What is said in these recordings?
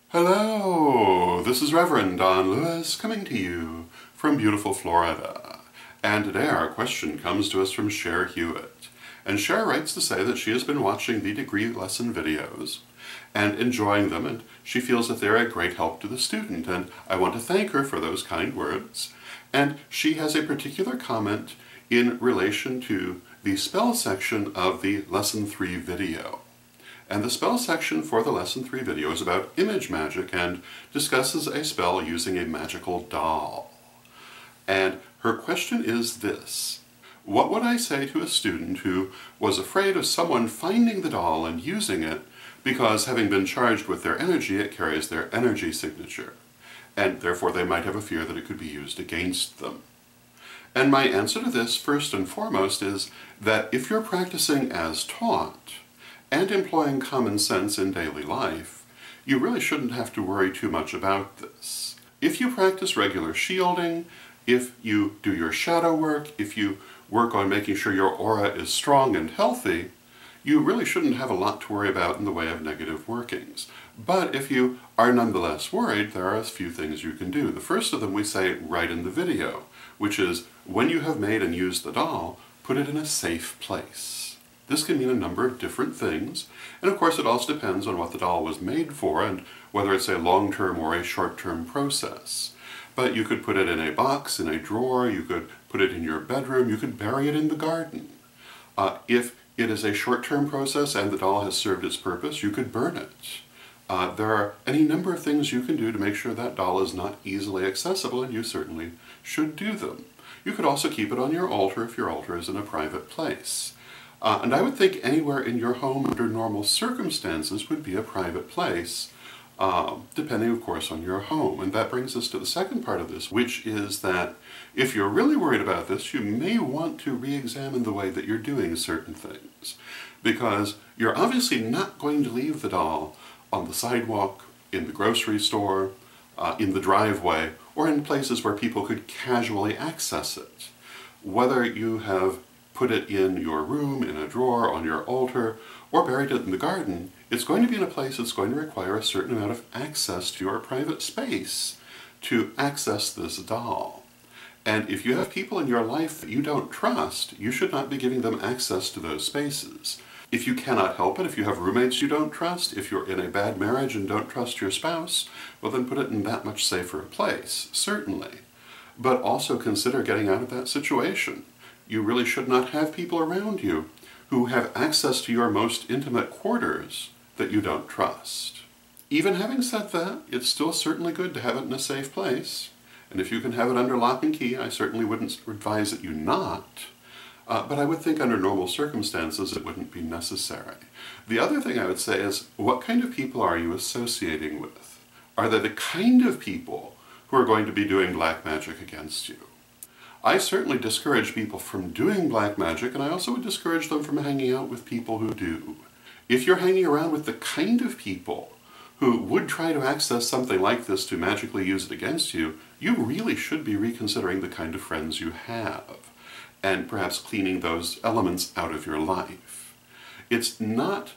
Hello, this is Reverend Don Lewis coming to you from beautiful Florida. And today our question comes to us from Cher Hewitt. And Cher writes to say that she has been watching the degree lesson videos and enjoying them, and she feels that they're a great help to the student, and I want to thank her for those kind words. And she has a particular comment in relation to the spell section of the Lesson 3 video. And the spell section for the Lesson 3 video is about image magic and discusses a spell using a magical doll. And her question is this: what would I say to a student who was afraid of someone finding the doll and using it because, having been charged with their energy, it carries their energy signature, and therefore they might have a fear that it could be used against them? And my answer to this, first and foremost, is that if you're practicing as taught, and employing common sense in daily life, you really shouldn't have to worry too much about this. If you practice regular shielding, if you do your shadow work, if you work on making sure your aura is strong and healthy, you really shouldn't have a lot to worry about in the way of negative workings. But if you are nonetheless worried, there are a few things you can do. The first of them we say right in the video, which is when you have made and used the doll, put it in a safe place. This can mean a number of different things, and of course it also depends on what the doll was made for and whether it's a long-term or a short-term process. But you could put it in a box, in a drawer, you could put it in your bedroom, you could bury it in the garden. If it is a short-term process and the doll has served its purpose, you could burn it. There are any number of things you can do to make sure that doll is not easily accessible, and you certainly should do them. You could also keep it on your altar if your altar is in a private place. And I would think anywhere in your home under normal circumstances would be a private place, depending of course on your home. And that brings us to the second part of this, which is that if you're really worried about this, you may want to re-examine the way that you're doing certain things. Because you're obviously not going to leave the doll on the sidewalk, in the grocery store, in the driveway, or in places where people could casually access it. Whether you have put it in your room, in a drawer, on your altar, or buried it in the garden, it's going to be in a place that's going to require a certain amount of access to your private space to access this doll. And if you have people in your life that you don't trust, you should not be giving them access to those spaces. If you cannot help it, if you have roommates you don't trust, if you're in a bad marriage and don't trust your spouse, well then put it in that much safer a place, certainly. But also consider getting out of that situation. You really should not have people around you who have access to your most intimate quarters that you don't trust. Even having said that, it's still certainly good to have it in a safe place. And if you can have it under lock and key, I certainly wouldn't advise that you not. But I would think under normal circumstances it wouldn't be necessary. The other thing I would say is, what kind of people are you associating with? Are they the kind of people who are going to be doing black magic against you? I certainly discourage people from doing black magic, and I also would discourage them from hanging out with people who do. If you're hanging around with the kind of people who would try to access something like this to magically use it against you, you really should be reconsidering the kind of friends you have, and perhaps cleaning those elements out of your life. It's not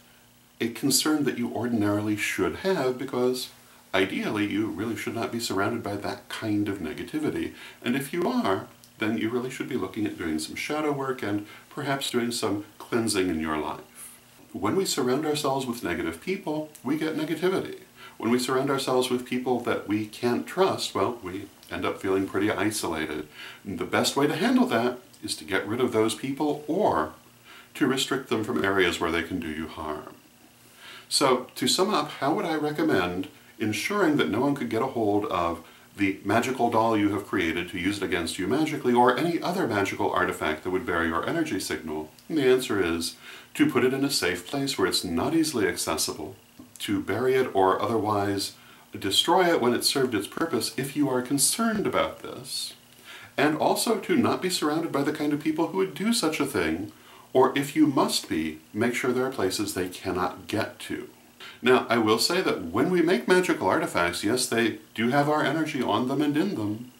a concern that you ordinarily should have, because ideally you really should not be surrounded by that kind of negativity, and if you are, then you really should be looking at doing some shadow work and perhaps doing some cleansing in your life. When we surround ourselves with negative people, we get negativity. When we surround ourselves with people that we can't trust, well, we end up feeling pretty isolated. And the best way to handle that is to get rid of those people or to restrict them from areas where they can do you harm. So, to sum up, how would I recommend ensuring that no one could get a hold of the magical doll you have created to use it against you magically, or any other magical artifact that would bear your energy signal? And the answer is to put it in a safe place where it's not easily accessible, to bury it or otherwise destroy it when it's served its purpose if you are concerned about this, and also to not be surrounded by the kind of people who would do such a thing, or if you must be, make sure there are places they cannot get to. Now, I will say that when we make magical artifacts, yes, they do have our energy on them and in them,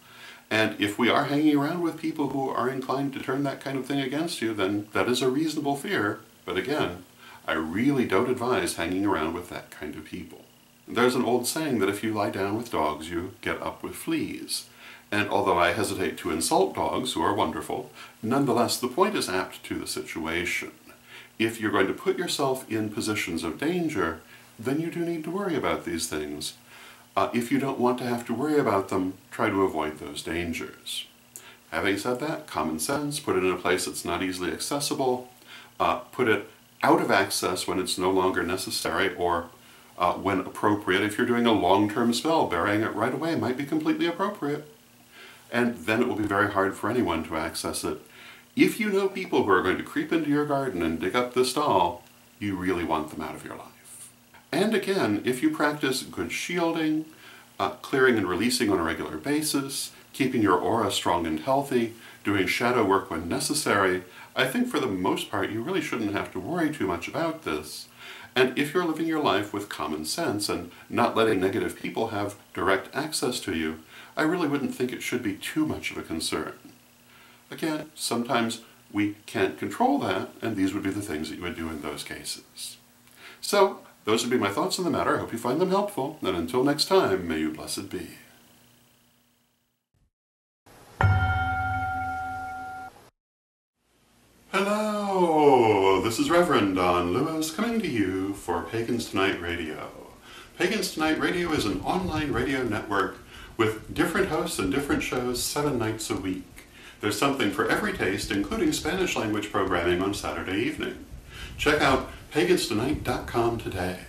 and if we are hanging around with people who are inclined to turn that kind of thing against you, then that is a reasonable fear. But again, I really don't advise hanging around with that kind of people. There's an old saying that if you lie down with dogs, you get up with fleas. And although I hesitate to insult dogs, who are wonderful, nonetheless the point is apt to the situation. If you're going to put yourself in positions of danger, then you do need to worry about these things. If you don't want to have to worry about them, try to avoid those dangers. Having said that, common sense, put it in a place that's not easily accessible, put it out of access when it's no longer necessary, or when appropriate. If you're doing a long-term spell, burying it right away might be completely appropriate. And then it will be very hard for anyone to access it. If you know people who are going to creep into your garden and dig up this doll, you really want them out of your life. And again, if you practice good shielding, clearing and releasing on a regular basis, keeping your aura strong and healthy, doing shadow work when necessary, I think for the most part you really shouldn't have to worry too much about this. And if you're living your life with common sense and not letting negative people have direct access to you, I really wouldn't think it should be too much of a concern. Again, sometimes we can't control that, and these would be the things that you would do in those cases. So, those would be my thoughts on the matter. I hope you find them helpful, and until next time, may you blessed be. Hello! This is Reverend Don Lewis coming to you for Pagans Tonight Radio. Pagans Tonight Radio is an online radio network with different hosts and different shows 7 nights a week. There's something for every taste, including Spanish language programming on Saturday evening. Check out paganstonight.com today.